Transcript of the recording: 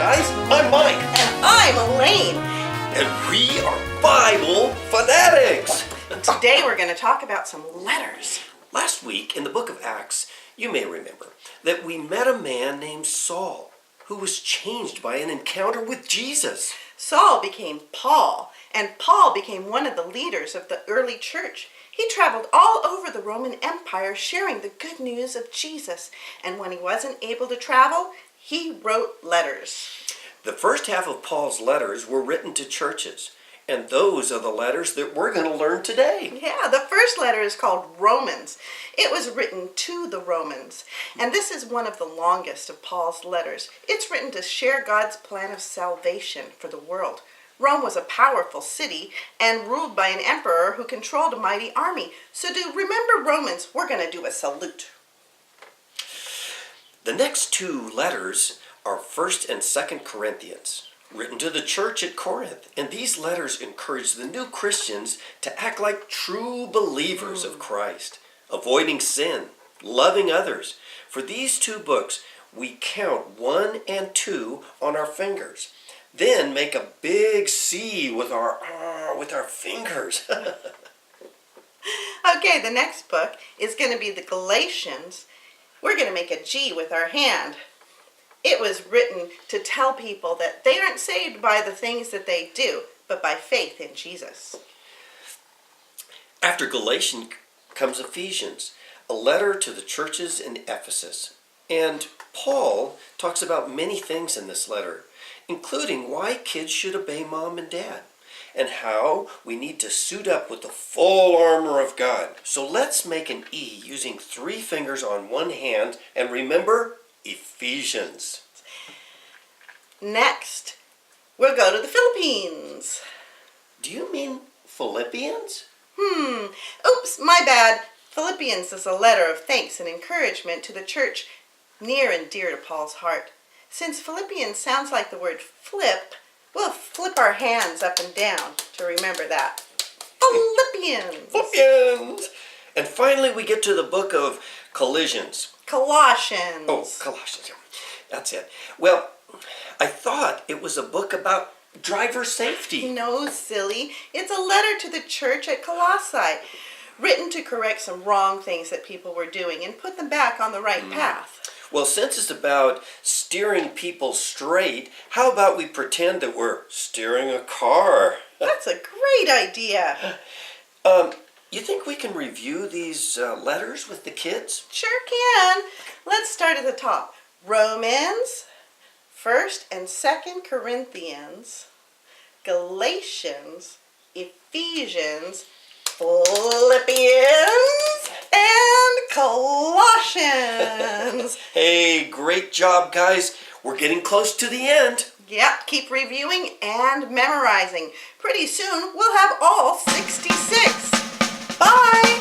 guys. I'm Mike. And I'm Elaine. And we are Bible fanatics. Today we're going to talk about some letters. Last week in the book of Acts, you may remember that we met a man named Saul who was changed by an encounter with Jesus. Saul became Paul, and Paul became one of the leaders of the early church. He traveled all over the Roman Empire sharing the good news of Jesus. And when he wasn't able to travel, he wrote letters. The first half of Paul's letters were written to churches, and those are the letters that we're going to learn today. Yeah, the first letter is called Romans. It was written to the Romans, and this is one of the longest of Paul's letters. It's written to share God's plan of salvation for the world. Rome was a powerful city and ruled by an emperor who controlled a mighty army. So to remember Romans, we're going to do a salute. The next two letters are 1st and 2nd Corinthians, written to the church at Corinth. And these letters encourage the new Christians to act like true believers of Christ, avoiding sin, loving others. For these two books, we count 1 and 2 on our fingers. Then make a big C with our fingers. Okay, the next book is going to be the Galatians. We're going to make a G with our hand. It was written to tell people that they aren't saved by the things that they do, but by faith in Jesus. After Galatians comes Ephesians, a letter to the churches in Ephesus. And Paul talks about many things in this letter, including why kids should obey mom and dad, and how we need to suit up with the full armor of God. So let's make an E using 3 fingers on one hand, and remember, Ephesians. Next, we'll go to the Philippines. Do you mean Philippians? Oops, my bad. Philippians is a letter of thanks and encouragement to the church near and dear to Paul's heart. Since Philippians sounds like the word flip, we'll flip our hands up and down to remember that. Philippians! Philippians! And finally we get to the book of Colossians. Colossians. Oh, Colossians. That's it. Well, I thought it was a book about driver safety. No, silly. It's a letter to the church at Colossae, written to correct some wrong things that people were doing and put them back on the right path. Well, since it's about steering people straight, how about we pretend that we're steering a car? That's a great idea. You think we can review these letters with the kids? Sure can. Let's start at the top. Romans, 1st and 2nd Corinthians, Galatians, Ephesians, Philippians, and Colossians. Hey, great job, guys. We're getting close to the end. Yep, keep reviewing and memorizing. Pretty soon, we'll have all 66. Bye!